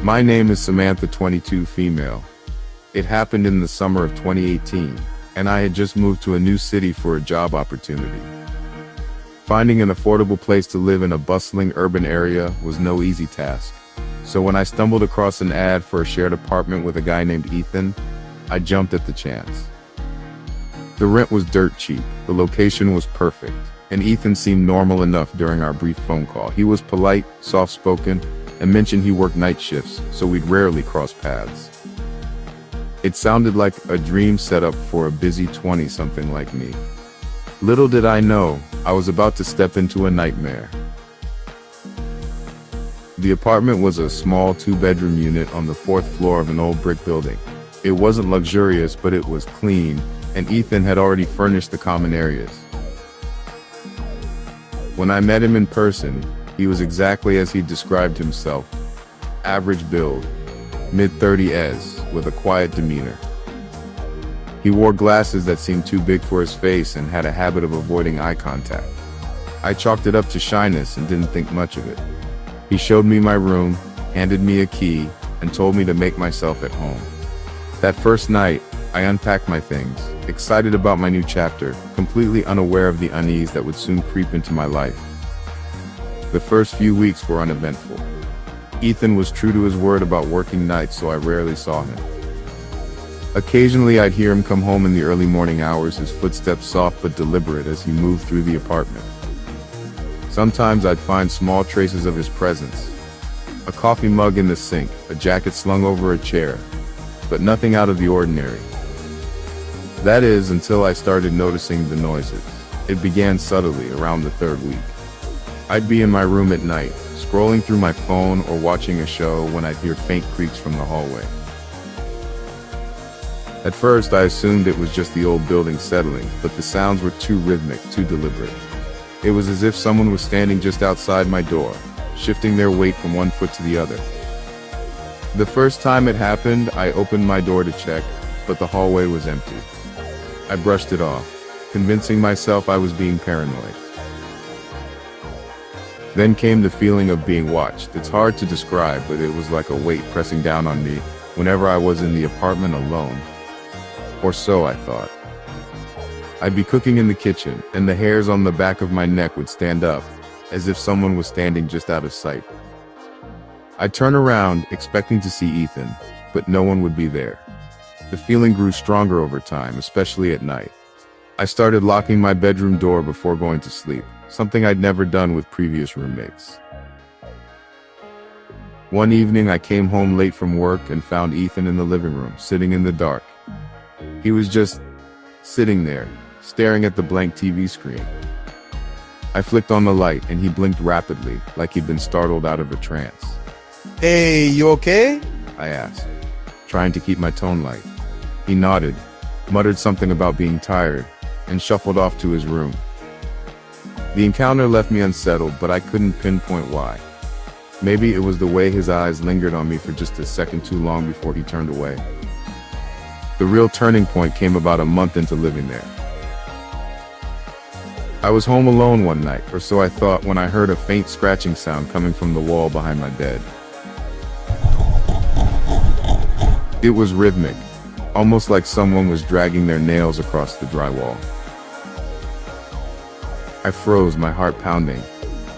My name is Samantha, 22, female. It happened in the summer of 2018, and I had just moved to a new city for a job opportunity. Finding an affordable place to live in a bustling urban area was no easy task. So when I stumbled across an ad for a shared apartment with a guy named Ethan, I jumped at the chance. The rent was dirt cheap, the location was perfect, and Ethan seemed normal enough during our brief phone call. He was polite, soft-spoken, and mentioned he worked night shifts, so we'd rarely cross paths. It sounded like a dream setup for a busy 20-something like me. Little did I know, I was about to step into a nightmare. The apartment was a small 2-bedroom unit on the 4th floor of an old brick building. It wasn't luxurious, but it was clean, and Ethan had already furnished the common areas. When I met him in person, he was exactly as he described himself. Average build, mid-30s, with a quiet demeanor. He wore glasses that seemed too big for his face and had a habit of avoiding eye contact. I chalked it up to shyness and didn't think much of it. He showed me my room, handed me a key, and told me to make myself at home. That first night, I unpacked my things, excited about my new chapter, completely unaware of the unease that would soon creep into my life. The first few weeks were uneventful. Ethan was true to his word about working nights, so I rarely saw him. Occasionally I'd hear him come home in the early morning hours, his footsteps soft but deliberate as he moved through the apartment. Sometimes I'd find small traces of his presence. A coffee mug in the sink, a jacket slung over a chair, but nothing out of the ordinary. That is, until I started noticing the noises. It began subtly around the 3rd week. I'd be in my room at night, scrolling through my phone or watching a show when I'd hear faint creaks from the hallway. At first I assumed it was just the old building settling, but the sounds were too rhythmic, too deliberate. It was as if someone was standing just outside my door, shifting their weight from one foot to the other. The first time it happened, I opened my door to check, but the hallway was empty. I brushed it off, convincing myself I was being paranoid. Then came the feeling of being watched. It's hard to describe, but it was like a weight pressing down on me whenever I was in the apartment alone. Or so I thought. I'd be cooking in the kitchen, and the hairs on the back of my neck would stand up, as if someone was standing just out of sight. I'd turn around, expecting to see Ethan, but no one would be there. The feeling grew stronger over time, especially at night. I started locking my bedroom door before going to sleep, something I'd never done with previous roommates. One evening I came home late from work and found Ethan in the living room, sitting in the dark. He was just sitting there, staring at the blank TV screen. I flicked on the light and he blinked rapidly, like he'd been startled out of a trance. Hey, you okay? I asked, trying to keep my tone light. He nodded, muttered something about being tired, and shuffled off to his room. The encounter left me unsettled, but I couldn't pinpoint why. Maybe it was the way his eyes lingered on me for just a second too long before he turned away. The real turning point came about a month into living there. I was home alone one night, or so I thought, when I heard a faint scratching sound coming from the wall behind my bed. It was rhythmic, almost like someone was dragging their nails across the drywall. I froze, my heart pounding,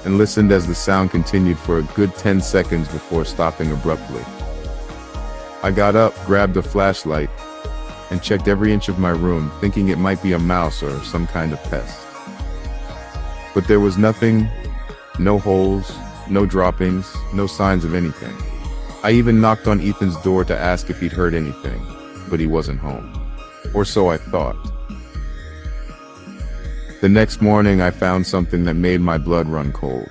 and listened as the sound continued for a good 10 seconds before stopping abruptly. I got up, grabbed a flashlight, and checked every inch of my room, thinking it might be a mouse or some kind of pest. But there was nothing, no holes, no droppings, no signs of anything. I even knocked on Ethan's door to ask if he'd heard anything, but he wasn't home. Or so I thought. The next morning I found something that made my blood run cold.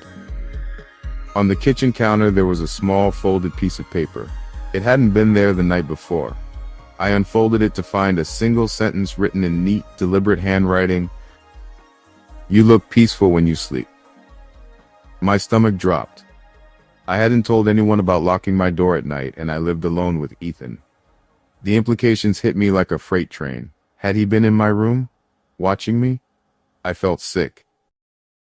On the kitchen counter there was a small folded piece of paper. It hadn't been there the night before. I unfolded it to find a single sentence written in neat, deliberate handwriting. "You look peaceful when you sleep." My stomach dropped. I hadn't told anyone about locking my door at night, and I lived alone with Ethan. The implications hit me like a freight train. Had he been in my room, watching me? I felt sick.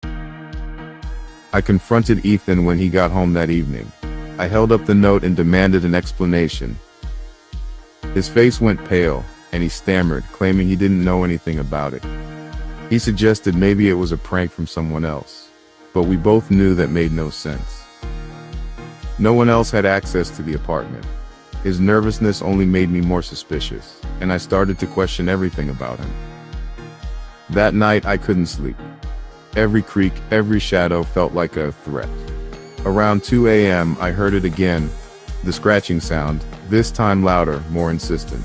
I confronted Ethan when he got home that evening. I held up the note and demanded an explanation. His face went pale, and he stammered, claiming he didn't know anything about it. He suggested maybe it was a prank from someone else, but we both knew that made no sense. No one else had access to the apartment. His nervousness only made me more suspicious, and I started to question everything about him. That night I couldn't sleep. Every creak, every shadow felt like a threat. Around 2 a.m. I heard it again, the scratching sound, this time louder, more insistent.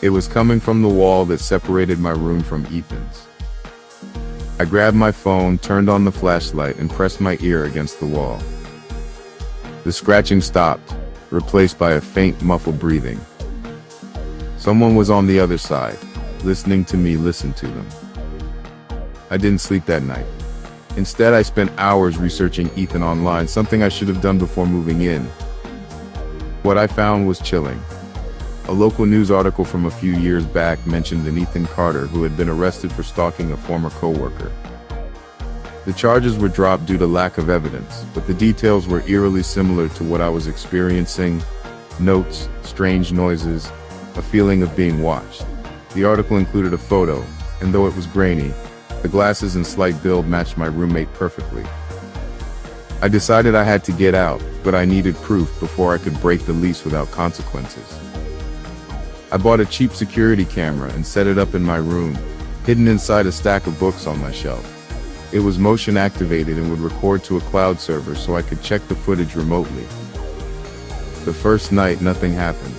It was coming from the wall that separated my room from Ethan's. I grabbed my phone, turned on the flashlight, and pressed my ear against the wall. The scratching stopped, replaced by a faint, muffled breathing. Someone was on the other side, listening to me listen to them. I didn't sleep that night. Instead, I spent hours researching Ethan online, something I should have done before moving in. What I found was chilling. A local news article from a few years back mentioned an Ethan Carter who had been arrested for stalking a former coworker. The charges were dropped due to lack of evidence, but the details were eerily similar to what I was experiencing: notes, strange noises, a feeling of being watched. The article included a photo, and though it was grainy, the glasses and slight build matched my roommate perfectly. I decided I had to get out, but I needed proof before I could break the lease without consequences. I bought a cheap security camera and set it up in my room, hidden inside a stack of books on my shelf. It was motion activated and would record to a cloud server so I could check the footage remotely. The first night, nothing happened.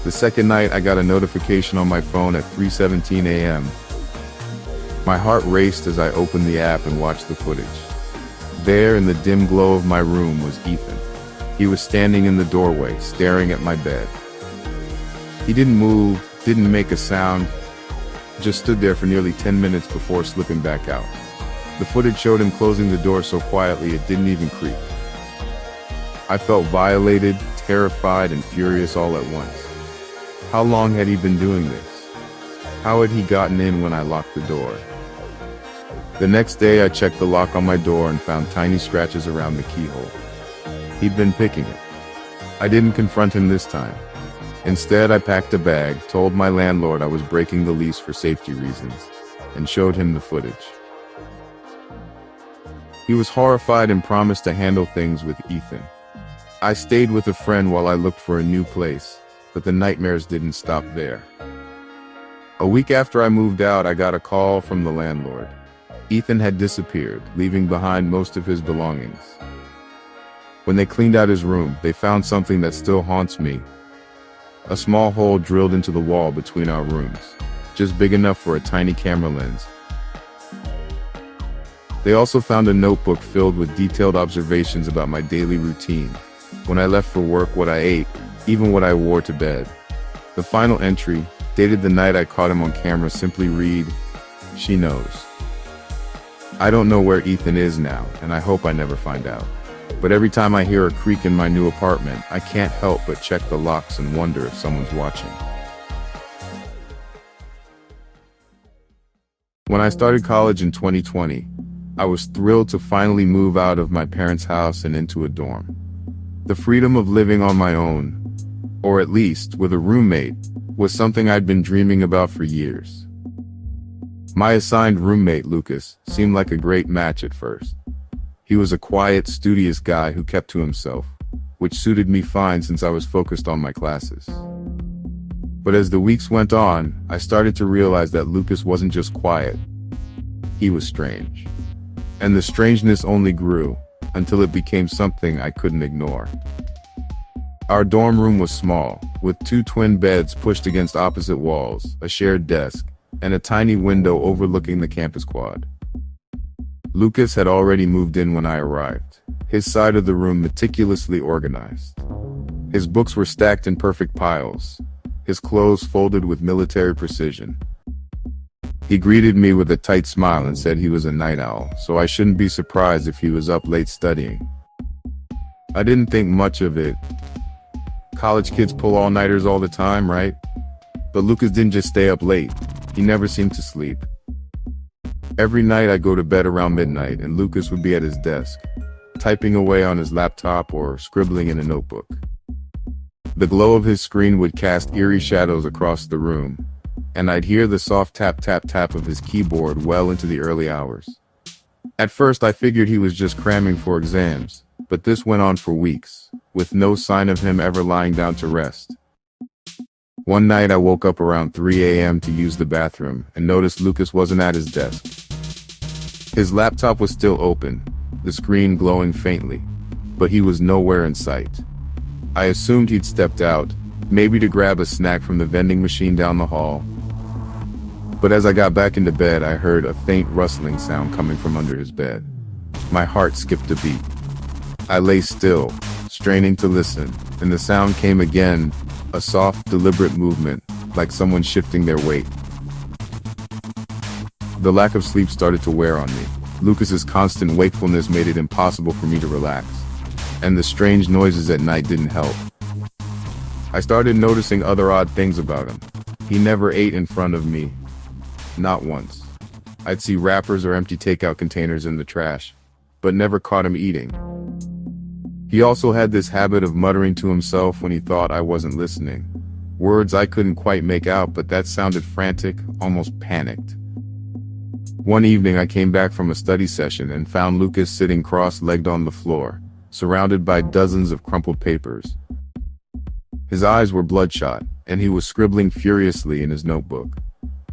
The second night, I got a notification on my phone at 3:17 a.m. My heart raced as I opened the app and watched the footage. There, in the dim glow of my room, was Ethan. He was standing in the doorway, staring at my bed. He didn't move, didn't make a sound, just stood there for nearly 10 minutes before slipping back out. The footage showed him closing the door so quietly it didn't even creak. I felt violated, terrified, and furious all at once. How long had he been doing this? How had he gotten in when I locked the door? The next day I checked the lock on my door and found tiny scratches around the keyhole. He'd been picking it. I didn't confront him this time. Instead, I packed a bag, told my landlord I was breaking the lease for safety reasons, and showed him the footage. He was horrified and promised to handle things with Ethan. I stayed with a friend while I looked for a new place, but the nightmares didn't stop there. A week after I moved out, I got a call from the landlord. Ethan had disappeared, leaving behind most of his belongings. When they cleaned out his room, they found something that still haunts me. A small hole drilled into the wall between our rooms, just big enough for a tiny camera lens. They also found a notebook filled with detailed observations about my daily routine. When I left for work, what I ate, even what I wore to bed. The final entry, dated the night I caught him on camera, simply read, "She knows." I don't know where Ethan is now, and I hope I never find out. But every time I hear a creak in my new apartment, I can't help but check the locks and wonder if someone's watching. When I started college in 2020, I was thrilled to finally move out of my parents' house and into a dorm. The freedom of living on my own, or at least with a roommate, was something I'd been dreaming about for years. My assigned roommate, Lucas, seemed like a great match at first. He was a quiet, studious guy who kept to himself, which suited me fine since I was focused on my classes. But as the weeks went on, I started to realize that Lucas wasn't just quiet. He was strange. And the strangeness only grew, until it became something I couldn't ignore. Our dorm room was small, with 2 twin beds pushed against opposite walls, a shared desk, and a tiny window overlooking the campus quad. Lucas had already moved in when I arrived, his side of the room meticulously organized. His books were stacked in perfect piles, his clothes folded with military precision. He greeted me with a tight smile and said he was a night owl, so I shouldn't be surprised if he was up late studying. I didn't think much of it. College kids pull all-nighters all the time, right? But Lucas didn't just stay up late. He never seemed to sleep. Every night I'd go to bed around midnight and Lucas would be at his desk, typing away on his laptop or scribbling in a notebook. The glow of his screen would cast eerie shadows across the room, and I'd hear the soft tap tap tap of his keyboard well into the early hours. At first I figured he was just cramming for exams, but this went on for weeks, with no sign of him ever lying down to rest. One night I woke up around 3 a.m. to use the bathroom and noticed Lucas wasn't at his desk. His laptop was still open, the screen glowing faintly, but he was nowhere in sight. I assumed he'd stepped out, maybe to grab a snack from the vending machine down the hall. But as I got back into bed, I heard a faint rustling sound coming from under his bed. My heart skipped a beat. I lay still, straining to listen, and the sound came again, a soft, deliberate movement, like someone shifting their weight. The lack of sleep started to wear on me. Lucas's constant wakefulness made it impossible for me to relax, and the strange noises at night didn't help. I started noticing other odd things about him. He never ate in front of me. Not once. I'd see wrappers or empty takeout containers in the trash, but never caught him eating. He also had this habit of muttering to himself when he thought I wasn't listening. Words I couldn't quite make out, but that sounded frantic, almost panicked. One evening I came back from a study session and found Lucas sitting cross-legged on the floor, surrounded by dozens of crumpled papers. His eyes were bloodshot, and he was scribbling furiously in his notebook.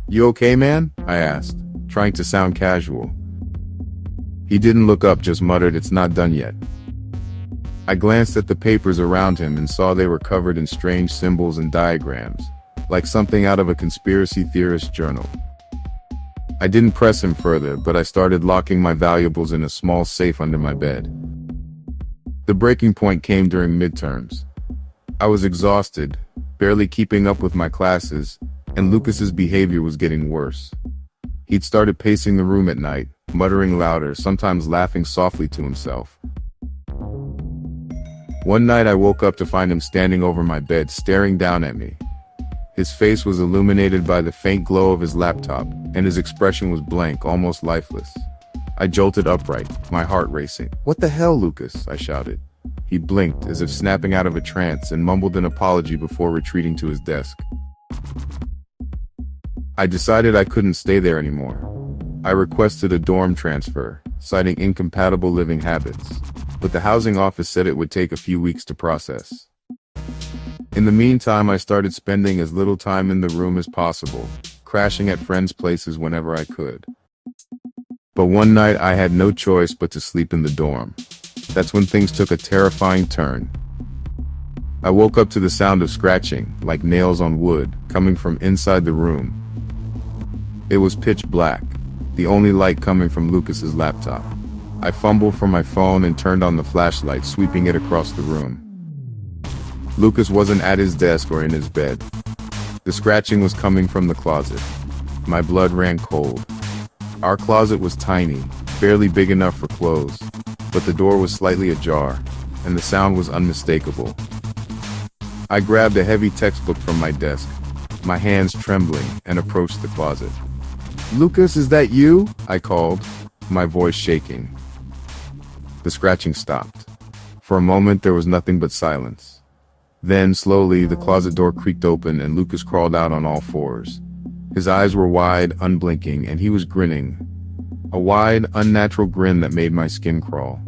"You okay, man?" I asked, trying to sound casual. He didn't look up, just muttered, "It's not done yet." I glanced at the papers around him and saw they were covered in strange symbols and diagrams, like something out of a conspiracy theorist's journal. I didn't press him further, but I started locking my valuables in a small safe under my bed. The breaking point came during midterms. I was exhausted, barely keeping up with my classes, and Lucas's behavior was getting worse. He'd started pacing the room at night, muttering louder, sometimes laughing softly to himself. One night I woke up to find him standing over my bed, staring down at me. His face was illuminated by the faint glow of his laptop, and his expression was blank, almost lifeless. I jolted upright, my heart racing. "What the hell, Lucas?" I shouted. He blinked, as if snapping out of a trance, and mumbled an apology before retreating to his desk. I decided I couldn't stay there anymore. I requested a dorm transfer, citing incompatible living habits, but the housing office said it would take a few weeks to process. In the meantime, I started spending as little time in the room as possible, crashing at friends' places whenever I could. But one night I had no choice but to sleep in the dorm. That's when things took a terrifying turn. I woke up to the sound of scratching, like nails on wood, coming from inside the room. It was pitch black, the only light coming from Lucas's laptop. I fumbled for my phone and turned on the flashlight, sweeping it across the room. Lucas wasn't at his desk or in his bed. The scratching was coming from the closet. My blood ran cold. Our closet was tiny, barely big enough for clothes, but the door was slightly ajar, and the sound was unmistakable. I grabbed a heavy textbook from my desk, my hands trembling, and approached the closet. "Lucas, is that you?" I called, my voice shaking. The scratching stopped. For a moment there was nothing but silence. Then, slowly, the closet door creaked open and Lucas crawled out on all fours. His eyes were wide, unblinking, and he was grinning. A wide, unnatural grin that made my skin crawl.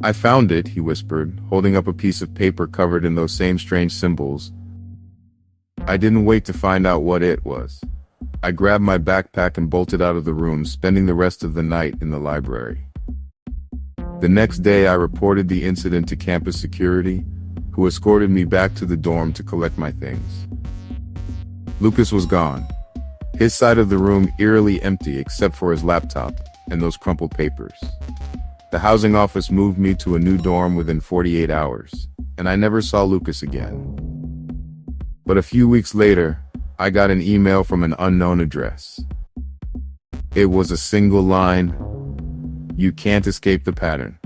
"I found it," he whispered, holding up a piece of paper covered in those same strange symbols. I didn't wait to find out what it was. I grabbed my backpack and bolted out of the room, spending the rest of the night in the library. The next day I reported the incident to campus security, who escorted me back to the dorm to collect my things. Lucas was gone. His side of the room eerily empty except for his laptop and those crumpled papers. The housing office moved me to a new dorm within 48 hours, and I never saw Lucas again. But a few weeks later, I got an email from an unknown address. It was a single line: "You can't escape the pattern."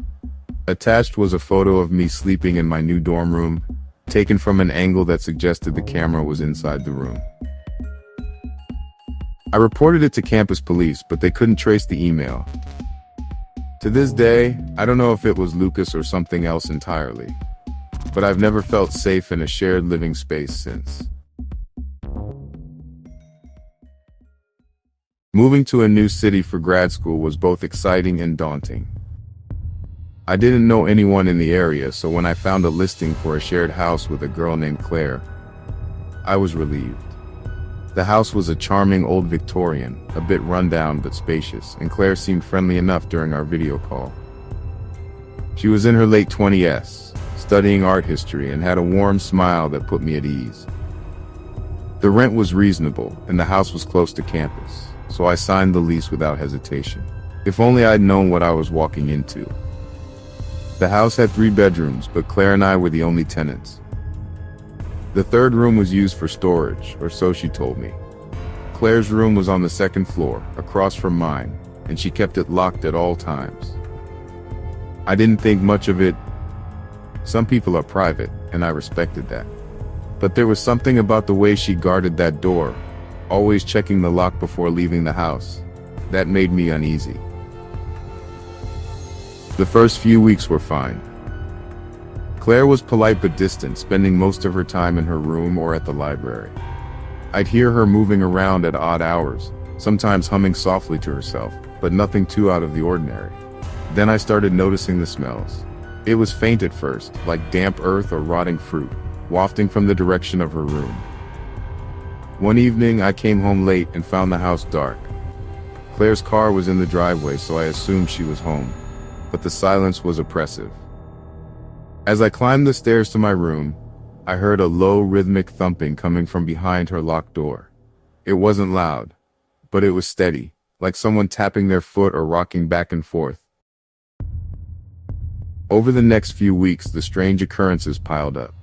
Attached was a photo of me sleeping in my new dorm room, taken from an angle that suggested the camera was inside the room. I reported it to campus police, but they couldn't trace the email. To this day, I don't know if it was Lucas or something else entirely, but I've never felt safe in a shared living space since. Moving to a new city for grad school was both exciting and daunting. I didn't know anyone in the area, so when I found a listing for a shared house with a girl named Claire, I was relieved. The house was a charming old Victorian, a bit rundown but spacious, and Claire seemed friendly enough during our video call. She was in her late 20s, studying art history, and had a warm smile that put me at ease. The rent was reasonable, and the house was close to campus, so I signed the lease without hesitation. If only I'd known what I was walking into. The house had 3 bedrooms, but Claire and I were the only tenants. The third room was used for storage, or so she told me. Claire's room was on the 2nd floor, across from mine, and she kept it locked at all times. I didn't think much of it. Some people are private, and I respected that. But there was something about the way she guarded that door, always checking the lock before leaving the house, that made me uneasy. The first few weeks were fine. Claire was polite but distant, spending most of her time in her room or at the library. I'd hear her moving around at odd hours, sometimes humming softly to herself, but nothing too out of the ordinary. Then I started noticing the smells. It was faint at first, like damp earth or rotting fruit, wafting from the direction of her room. One evening, I came home late and found the house dark. Claire's car was in the driveway, so I assumed she was home, but the silence was oppressive. As I climbed the stairs to my room, I heard a low rhythmic thumping coming from behind her locked door. It wasn't loud, but it was steady, like someone tapping their foot or rocking back and forth. Over the next few weeks, the strange occurrences piled up.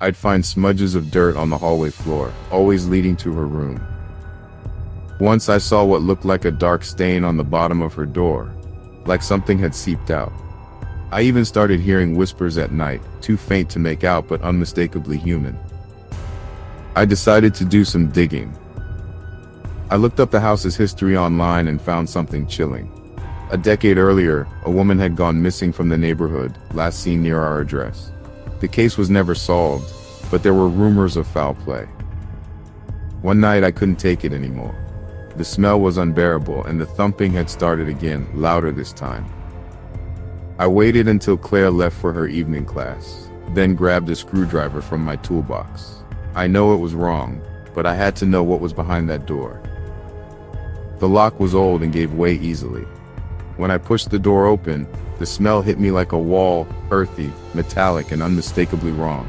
I'd find smudges of dirt on the hallway floor, always leading to her room. Once I saw what looked like a dark stain on the bottom of her door, like something had seeped out. I even started hearing whispers at night, too faint to make out but unmistakably human. I decided to do some digging. I looked up the house's history online and found something chilling. A decade earlier, a woman had gone missing from the neighborhood, last seen near our address. The case was never solved, but there were rumors of foul play. One night I couldn't take it anymore. The smell was unbearable and the thumping had started again, louder this time. I waited until Claire left for her evening class, then grabbed a screwdriver from my toolbox. I know it was wrong, but I had to know what was behind that door. The lock was old and gave way easily. When I pushed the door open, the smell hit me like a wall, earthy, metallic, and unmistakably wrong.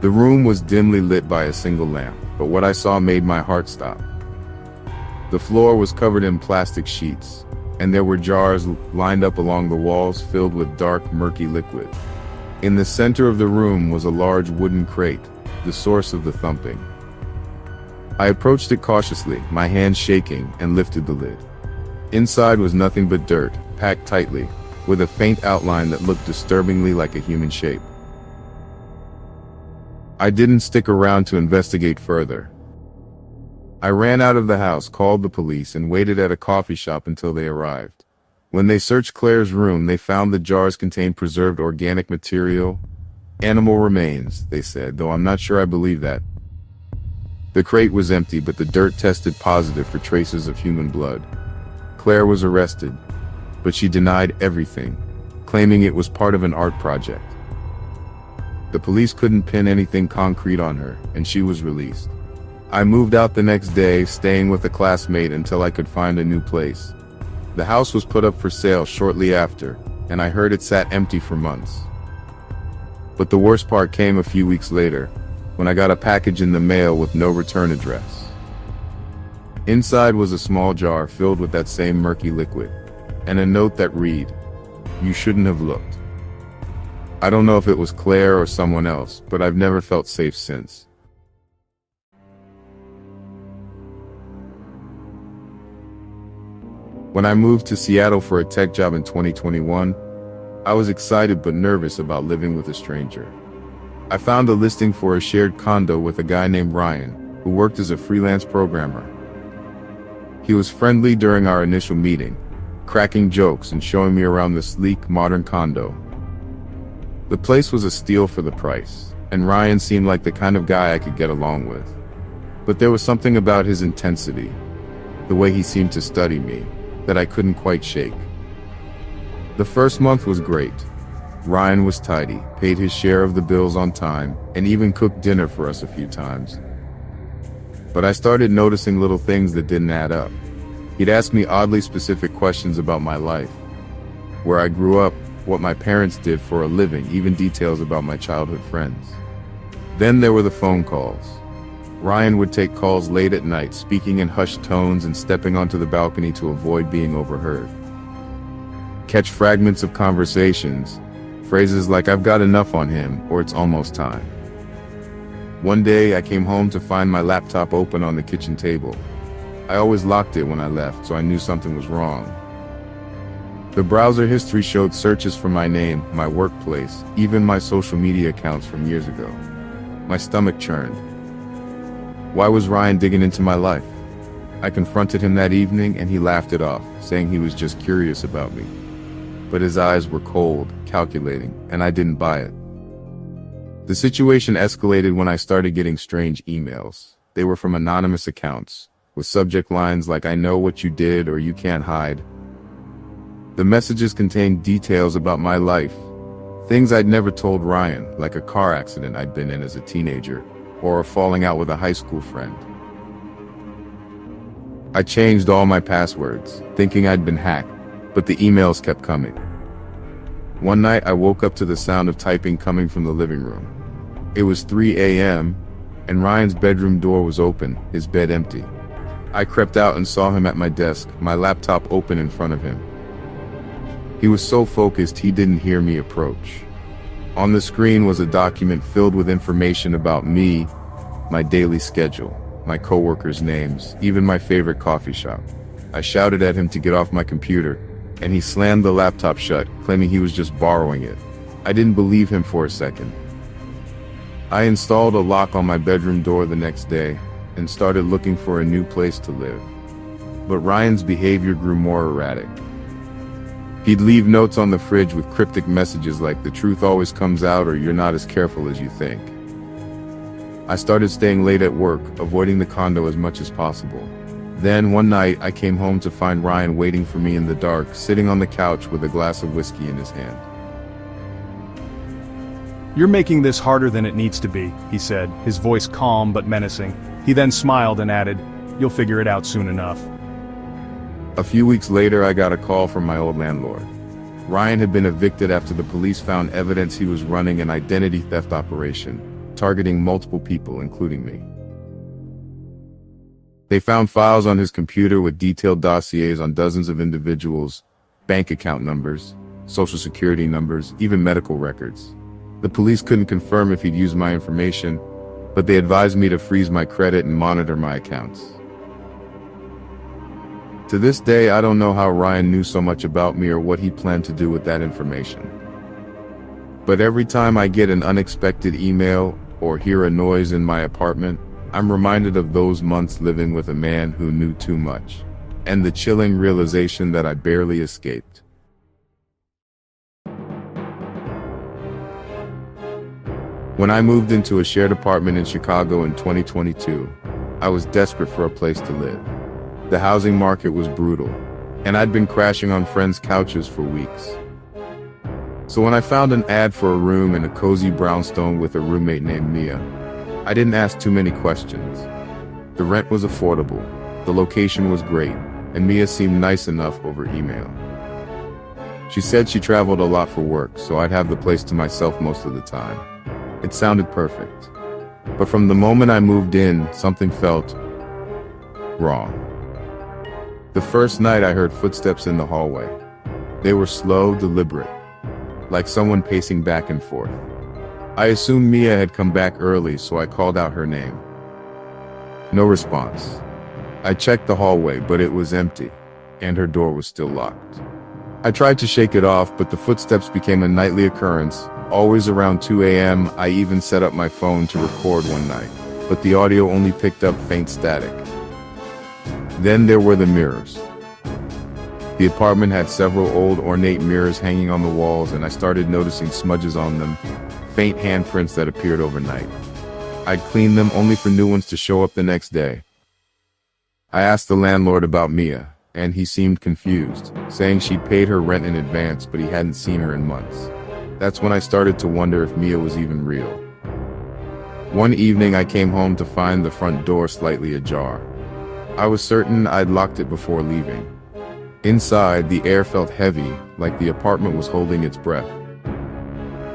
The room was dimly lit by a single lamp, but what I saw made my heart stop. The floor was covered in plastic sheets, and there were jars lined up along the walls filled with dark, murky liquid. In the center of the room was a large wooden crate, the source of the thumping. I approached it cautiously, my hand shaking, and lifted the lid. Inside was nothing but dirt, packed tightly, with a faint outline that looked disturbingly like a human shape. I didn't stick around to investigate further. I ran out of the house, called the police, and waited at a coffee shop until they arrived. When they searched Claire's room, they found the jars contained preserved organic material. Animal remains, they said, though I'm not sure I believe that. The crate was empty, but the dirt tested positive for traces of human blood. Claire was arrested, but she denied everything, claiming it was part of an art project. The police couldn't pin anything concrete on her, and she was released. I moved out the next day, staying with a classmate until I could find a new place. The house was put up for sale shortly after, and I heard it sat empty for months. But the worst part came a few weeks later, when I got a package in the mail with no return address. Inside was a small jar filled with that same murky liquid, and a note that read, "You shouldn't have looked." I don't know if it was Claire or someone else, but I've never felt safe since. When I moved to Seattle for a tech job in 2021, I was excited but nervous about living with a stranger. I found a listing for a shared condo with a guy named Ryan, who worked as a freelance programmer. He was friendly during our initial meeting, cracking jokes and showing me around the sleek, modern condo. The place was a steal for the price, and Ryan seemed like the kind of guy I could get along with. But there was something about his intensity, the way he seemed to study me, that I couldn't quite shake. The first month was great. Ryan was tidy, paid his share of the bills on time, and even cooked dinner for us a few times. But I started noticing little things that didn't add up. He'd ask me oddly specific questions about my life, where I grew up, what my parents did for a living, even details about my childhood friends. Then there were the phone calls. Ryan would take calls late at night, speaking in hushed tones and stepping onto the balcony to avoid being overheard. Catch fragments of conversations, phrases like "I've got enough on him" or "it's almost time." One day I came home to find my laptop open on the kitchen table. I always locked it when I left, so I knew something was wrong. The browser history showed searches for my name, my workplace, even my social media accounts from years ago. My stomach churned. Why was Ryan digging into my life? I confronted him that evening and he laughed it off, saying he was just curious about me. But his eyes were cold, calculating, and I didn't buy it. The situation escalated when I started getting strange emails. They were from anonymous accounts, with subject lines like "I know what you did" or "You can't hide." The messages contained details about my life, things I'd never told Ryan, like a car accident I'd been in as a teenager, or a falling out with a high school friend. I changed all my passwords, thinking I'd been hacked, but the emails kept coming. One night I woke up to the sound of typing coming from the living room. It was 3 a.m., and Ryan's bedroom door was open, his bed empty. I crept out and saw him at my desk, my laptop open in front of him. He was so focused he didn't hear me approach. On the screen was a document filled with information about me, my daily schedule, my coworkers' names, even my favorite coffee shop. I shouted at him to get off my computer, and he slammed the laptop shut, claiming he was just borrowing it. I didn't believe him for a second. I installed a lock on my bedroom door the next day, and started looking for a new place to live. But Ryan's behavior grew more erratic. He'd leave notes on the fridge with cryptic messages like "the truth always comes out" or "you're not as careful as you think." I started staying late at work, avoiding the condo as much as possible. Then one night I came home to find Ryan waiting for me in the dark, sitting on the couch with a glass of whiskey in his hand. "You're making this harder than it needs to be," he said, his voice calm but menacing. He then smiled and added, "You'll figure it out soon enough." A few weeks later I got a call from my old landlord. Ryan had been evicted after the police found evidence he was running an identity theft operation, targeting multiple people, including me. They found files on his computer with detailed dossiers on dozens of individuals, bank account numbers, social security numbers, even medical records. The police couldn't confirm if he'd used my information, but they advised me to freeze my credit and monitor my accounts. To this day, I don't know how Ryan knew so much about me or what he planned to do with that information. But every time I get an unexpected email or hear a noise in my apartment, I'm reminded of those months living with a man who knew too much, and the chilling realization that I barely escaped. When I moved into a shared apartment in Chicago in 2022, I was desperate for a place to live. The housing market was brutal, and I'd been crashing on friends' couches for weeks. So when I found an ad for a room in a cozy brownstone with a roommate named Mia, I didn't ask too many questions. The rent was affordable, the location was great, and Mia seemed nice enough over email. She said she traveled a lot for work, so I'd have the place to myself most of the time. It sounded perfect. But from the moment I moved in, something felt wrong. The first night I heard footsteps in the hallway. They were slow, deliberate, like someone pacing back and forth. I assumed Mia had come back early, so I called out her name. No response. I checked the hallway, but it was empty, and her door was still locked. I tried to shake it off, but the footsteps became a nightly occurrence, always around 2 a.m. I even set up my phone to record one night, but the audio only picked up faint static. Then there were the mirrors. The apartment had several old ornate mirrors hanging on the walls, and I started noticing smudges on them, faint handprints that appeared overnight. I'd clean them only for new ones to show up the next day. I asked the landlord about Mia, and he seemed confused, saying she'd paid her rent in advance but he hadn't seen her in months. That's when I started to wonder if Mia was even real. One evening I came home to find the front door slightly ajar. I was certain I'd locked it before leaving. Inside, the air felt heavy, like the apartment was holding its breath.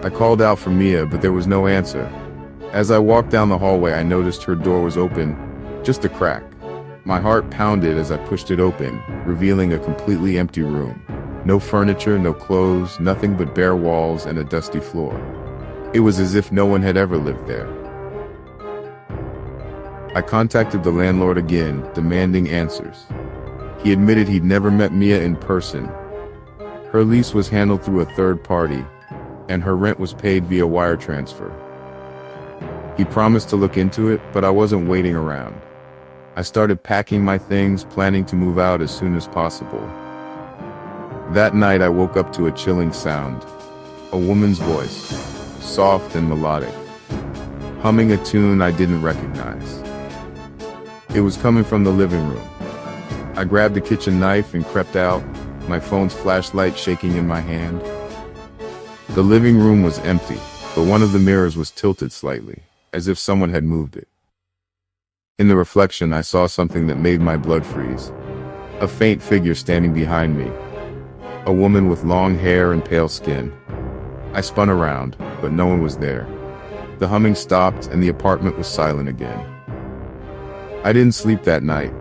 I called out for Mia, but there was no answer. As I walked down the hallway, I noticed her door was open, just a crack. My heart pounded as I pushed it open, revealing a completely empty room. No furniture, no clothes, nothing but bare walls and a dusty floor. It was as if no one had ever lived there. I contacted the landlord again, demanding answers. He admitted he'd never met Mia in person. Her lease was handled through a third party, and her rent was paid via wire transfer. He promised to look into it, but I wasn't waiting around. I started packing my things, planning to move out as soon as possible. That night I woke up to a chilling sound. A woman's voice, soft and melodic, humming a tune I didn't recognize. It was coming from the living room. I grabbed a kitchen knife and crept out, my phone's flashlight shaking in my hand. The living room was empty, but one of the mirrors was tilted slightly, as if someone had moved it. In the reflection, I saw something that made my blood freeze. A faint figure standing behind me. A woman with long hair and pale skin. I spun around, but no one was there. The humming stopped and the apartment was silent again. I didn't sleep that night.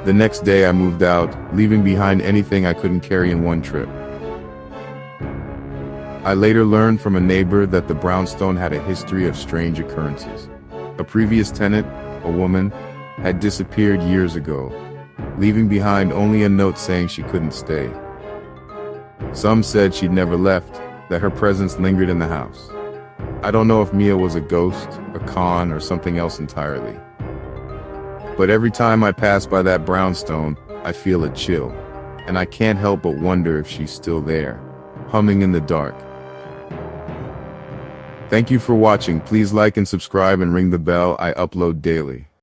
The next day I moved out, leaving behind anything I couldn't carry in one trip. I later learned from a neighbor that the brownstone had a history of strange occurrences. A previous tenant, a woman, had disappeared years ago, leaving behind only a note saying she couldn't stay. Some said she'd never left, that her presence lingered in the house. I don't know if Mia was a ghost, a con, or something else entirely. But every time I pass by that brownstone, I feel a chill, and I can't help but wonder if she's still there, humming in the dark. Thank you for watching. Please like and subscribe and ring the bell. I upload daily.